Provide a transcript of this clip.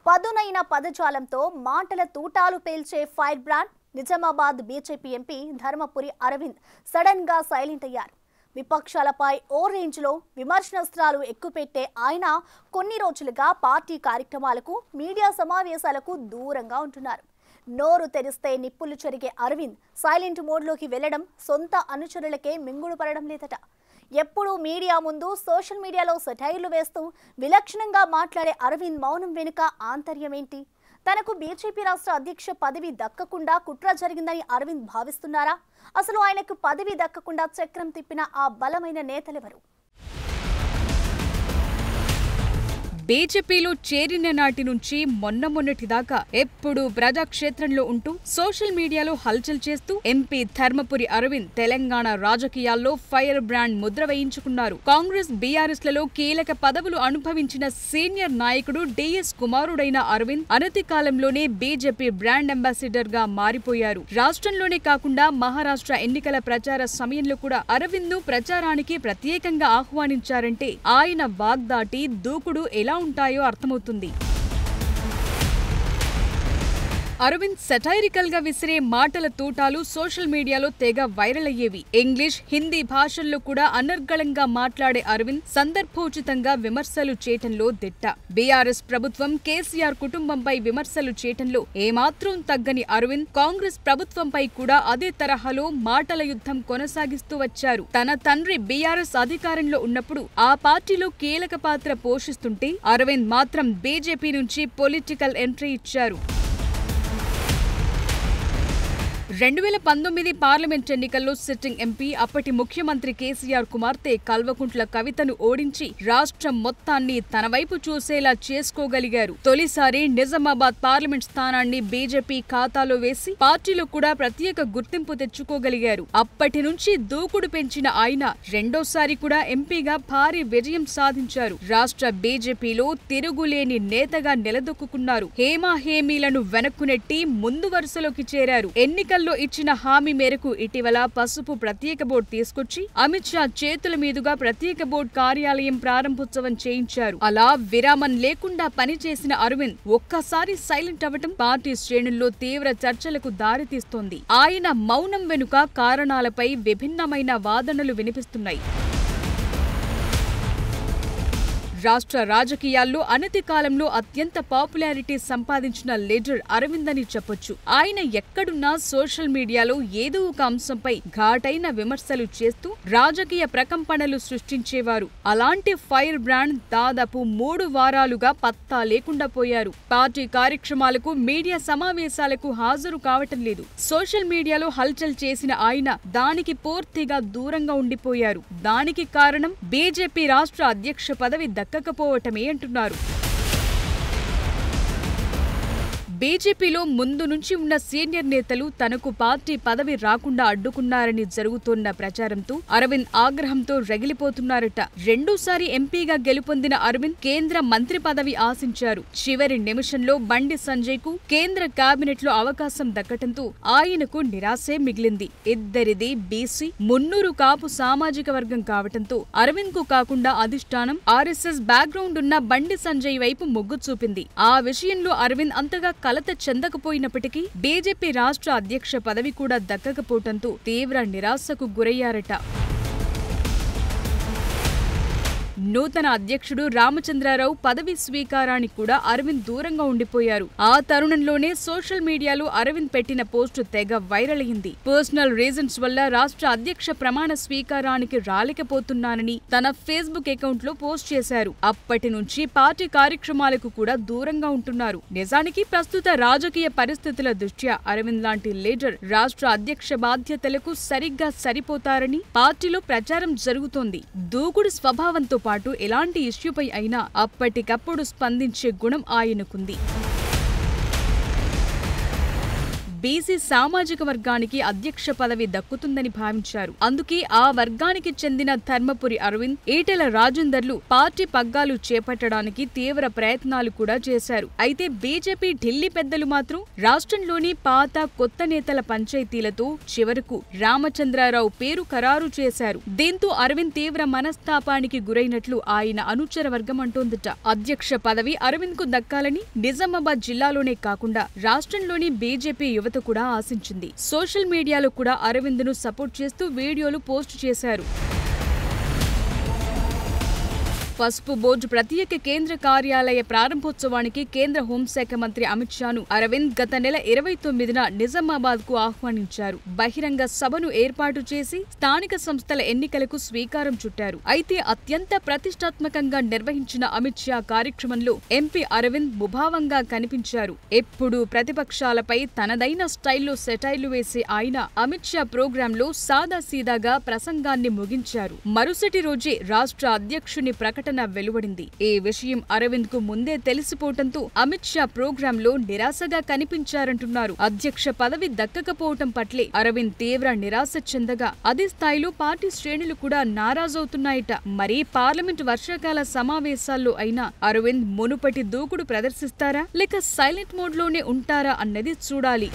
పదునైన పదజాలంతో మాటల తూటాలు పేల్చే fire brand Nizamabad BJP MP Dharmapuri Arvind sudden గా సైలెంట్ అయ్యారు. విపక్షాలపై ఓ రేంజ్ లో విమర్శనాస్త్రాలు ఎక్కుపెట్టే ఆయన కొన్ని రోజులుగా పార్టీ కార్యక్రమాలకు మీడియా సమావేశాలకు దూరంగా ఉంటున్నారు. నోరు తెరిస్తే నిప్పులు చెరిగే అరవింద్ సైలెంట్ మోడ్లోకి వెళ్లడం సొంత అనుచరులకే మింగుడు పడడం లేదట. ఎప్పుడు మీడియా ముందు సోషల్ మీడియాలో సెటైర్లు వేస్తూ విలక్షణంగా మాట్లాడే అరవింద్ మౌనం వెనుక ఆంతర్యం ఏంటి? తనకు బీజేపీ రాష్ట్ర అధ్యక్ష పదవి దక్కకుండా కుట్ర జరిగిందని అరవింద్ భావిస్తున్నారా? అసలు ఆయనకు పదవి దక్కకుండా చక్రం తిప్పిన ఆ బలమైన నేతలెవరు? బీజేపీలో చేరిన నాటి నుంచి మొన్నటిదాకా ఎప్పుడూ ప్రజాక్షేత్రంలో ఉంటూ సోషల్ మీడియాలో హల్చల్ చేస్తూ ఎంపీ ధర్మపురి అరవింద్ తెలంగాణ రాజకీయాల్లో ఫైర్ బ్రాండ్ ముద్ర వేయించుకున్నారు. కాంగ్రెస్ బీఆర్ఎస్లలో కీలక పదవులు అనుభవించిన సీనియర్ నాయకుడు డిఎస్ కుమారుడైన అరవింద్ అనతి కాలంలోనే బీజేపీ బ్రాండ్ అంబాసిడర్ గా మారిపోయారు. రాష్ట్రంలోనే కాకుండా మహారాష్ట్ర ఎన్నికల ప్రచార సమయంలో కూడా అరవింద్ ను ప్రచారానికి ప్రత్యేకంగా ఆహ్వానించారంటే ఆయన వాగ్దాటి దూకుడు ఎలా ఉంటాయో అర్థమవుతుంది. అరవింద్ సెటైరికల్ గా విసిరే మాటల తూటాలు సోషల్ మీడియాలో తెగ వైరల్ అయ్యేవి. ఇంగ్లీష్, హిందీ భాషల్లో కూడా అనర్గళంగా మాట్లాడే అరవింద్ సందర్భోచితంగా విమర్శలు చేయటంలో దిట్ట. బీఆర్ఎస్ ప్రభుత్వం, కేసీఆర్ కుటుంబంపై విమర్శలు చేయటంలో ఏమాత్రం తగ్గని అరవింద్ కాంగ్రెస్ ప్రభుత్వంపై కూడా అదే తరహాలో మాటల యుద్ధం కొనసాగిస్తూ వచ్చారు. తన తండ్రి బీఆర్ఎస్ అధికారంలో ఉన్నప్పుడు ఆ పార్టీలో కీలక పాత్ర పోషిస్తుంటే అరవింద్ మాత్రం బీజేపీ నుంచి పొలిటికల్ ఎంట్రీ ఇచ్చారు. 2019 పార్లమెంట్ ఎన్నికల్లో సిట్టింగ్ ఎంపీ, అప్పటి ముఖ్యమంత్రి కేసీఆర్ కుమార్తె కల్వకుంట్ల కవితను ఓడించి రాష్ట్రం మొత్తాన్ని తన వైపు చూసేలా చేసుకోగలిగారు. తొలిసారి నిజామాబాద్ పార్లమెంట్ స్థానాన్ని బీజేపీ ఖాతాలో వేసి పార్టీలో కూడా ప్రత్యేక గుర్తింపు తెచ్చుకోగలిగారు. అప్పటి నుంచి దూకుడు పెంచిన ఆయన రెండోసారి కూడా ఎంపీగా భారీ విజయం సాధించారు. రాష్ట్ర బీజేపీలో తిరుగులేని నేతగా నిలదొక్కున్నారు. హేమీలను వెనక్కునెట్టి ముందు వరుసలోకి చేరారు. ఎన్నికల్లో ఇచ్చిన హామీ మేరకు ఇటీవల పసుపు ప్రత్యేక బోర్డు తీసుకొచ్చి అమిత్ షా చేతుల మీదుగా ప్రత్యేక బోర్డు కార్యాలయం ప్రారంభోత్సవం చేయించారు. అలా విరామం లేకుండా పనిచేసిన అరవింద్ ఒక్కసారి సైలెంట్ అవ్వటం పార్టీ శ్రేణుల్లో తీవ్ర చర్చలకు దారితీస్తోంది. ఆయన మౌనం వెనుక కారణాలపై విభిన్నమైన వాదనలు వినిపిస్తున్నాయి. రాష్ట్ర రాజకీయాల్లో అనతి కాలంలో అత్యంత పాపులారిటీ సంపాదించిన లీడర్ అరవింద్ అని చెప్పొచ్చు. ఆయన ఎక్కడున్నా సోషల్ మీడియాలో ఏదో ఒక అంశంపై ఘాటైన విమర్శలు చేస్తూ రాజకీయ ప్రకంపనలు సృష్టించేవారు. అలాంటి ఫైర్ బ్రాండ్ దాదాపు 3 వారాలుగా పత్తా లేకుండా పోయారు. పార్టీ కార్యక్రమాలకు, మీడియా సమావేశాలకు హాజరు కావటం లేదు. సోషల్ మీడియాలో హల్చల్ చేసిన ఆయన దానికి పూర్తిగా దూరంగా ఉండిపోయారు. దానికి కారణం బీజేపీ రాష్ట్ర అధ్యక్ష పదవి దక్కకపోవటమే అంటున్నారు. బీజేపీలో ముందు నుంచి ఉన్న సీనియర్ నేతలు తనకు పార్టీ పదవి రాకుండా అడ్డుకున్నారని జరుగుతోన్న ప్రచారంతో అరవింద్ ఆగ్రహంతో రగిలిపోతున్నారట. రెండోసారి ఎంపీగా గెలుపొందిన అరవింద్ కేంద్ర మంత్రి పదవి ఆశించారు. చివరి నిమిషంలో బండి సంజయ్ కు కేంద్ర కేబినెట్ లో అవకాశం దక్కటంతో ఆయనకు నిరాశే మిగిలింది. ఇద్దరిది బీసీ, మున్నూరు కాపు సామాజిక వర్గం కావటంతో అరవింద్ కు కాకుండా అధిష్టానం ఆర్ఎస్ఎస్ బ్యాక్గ్రౌండ్ ఉన్న బండి సంజయ్ వైపు మొగ్గు చూపింది. ఆ విషయంలో అరవింద్ అంతగా కలత చెందకపోయినప్పటికీ బీజేపీ రాష్ట్ర అధ్యక్ష పదవి కూడా దక్కకపోవటంతో తీవ్ర నిరాశకు గురయ్యారట. నూతన అధ్యక్షుడు రామచంద్రరావు పదవి స్వీకారానికి కూడా అరవింద్ దూరంగా ఉండిపోయారు. ఆ తరుణంలోనే సోషల్ మీడియాలో అరవింద్ పెట్టిన పోస్టు తెగ వైరల్ అయింది. పర్సనల్ రీజన్స్ వల్ల రాష్ట్ర అధ్యక్ష ప్రమాణ స్వీకారానికి రాలేకపోతున్నానని తన ఫేస్బుక్ అకౌంట్ లో పోస్ట్ చేశారు. అప్పటి నుంచి పార్టీ కార్యక్రమాలకు కూడా దూరంగా ఉంటున్నారు. నిజానికి ప్రస్తుత రాజకీయ పరిస్థితుల దృష్ట్యా అరవింద్ లాంటి లీడర్ రాష్ట్ర అధ్యక్ష బాధ్యతలకు సరిగ్గా సరిపోతారని పార్టీలో ప్రచారం జరుగుతోంది. దూకుడు స్వభావంతో పాటు ఎలాంటి ఇష్యూపై అయినా అప్పటికప్పుడు స్పందించే గుణం ఆయనకుంది. బీసీ సామాజిక వర్గానికి అధ్యక్ష పదవి దక్కుతుందని భావించారు. అందుకే ఆ వర్గానికి చెందిన ధర్మపురి అరవింద్, ఈటెల రాజేందర్లు పార్టీ పగ్గాలు చేపట్టడానికి తీవ్ర ప్రయత్నాలు కూడా చేశారు. అయితే బీజేపీ ఢిల్లీ పెద్దలు మాత్రం రాష్ట్రంలోని పాత కొత్త నేతల పంచాయతీలతో చివరకు రామచంద్రారావు పేరు ఖరారు చేశారు. దీంతో అరవింద్ తీవ్ర మనస్తాపానికి గురైనట్లు ఆయన అనుచర వర్గం అంటోందట. అధ్యక్ష పదవి అరవింద్ కు దక్కాలని నిజామాబాద్ జిల్లాలోనే కాకుండా రాష్ట్రంలోని బీజేపీ యువత కూడా ఆశించింది. సోషల్ మీడియాలో కూడా అరవింద్ ను సపోర్ట్ చేస్తూ వీడియోలు పోస్ట్ చేశారు. పసుపు బోర్డు ప్రత్యేక కేంద్ర కార్యాలయ ప్రారంభోత్సవానికి కేంద్ర హోంశాఖ మంత్రి అమిత్ షాను అరవింద్ గత నెల 29న నిజామాబాద్ కు ఆహ్వానించారు. బహిరంగ సభను ఏర్పాటు చేసి స్థానిక సంస్థల ఎన్నికలకు స్వీకారం చుట్టారు. అయితే అత్యంత ప్రతిష్టాత్మకంగా నిర్వహించిన అమిత్ షా కార్యక్రమంలో ఎంపీ అరవింద్ ముభావంగా కనిపించారు. ఎప్పుడూ ప్రతిపక్షాలపై తనదైన స్టైల్లో సెటైర్లు వేసే ఆయన అమిత్ షా ప్రోగ్రాంలో సాదాసీదాగా ప్రసంగాన్ని ముగించారు. మరుసటి రోజే రాష్ట్ర అధ్యక్షుని ప్రకటన వెలువడింది. ఈ విషయం అరవింద్ కు ముందే తెలిసిపోవడంతో అమిత్ షా ప్రోగ్రాంలో నిరాశగా కనిపించారంటున్నారు. అధ్యక్ష పదవి దక్కకపోవటం పట్లే అరవింద్ తీవ్ర నిరాశ చెందగా అదే స్థాయిలో పార్టీ శ్రేణులు కూడా నారాజవుతున్నాయట. మరి పార్లమెంట్ వర్షాకాల సమావేశాల్లో అయినా అరవింద్ మునుపటి దూకుడు ప్రదర్శిస్తారా లేక సైలెంట్ మోడ్ లోనే ఉంటారా అన్నది చూడాలి.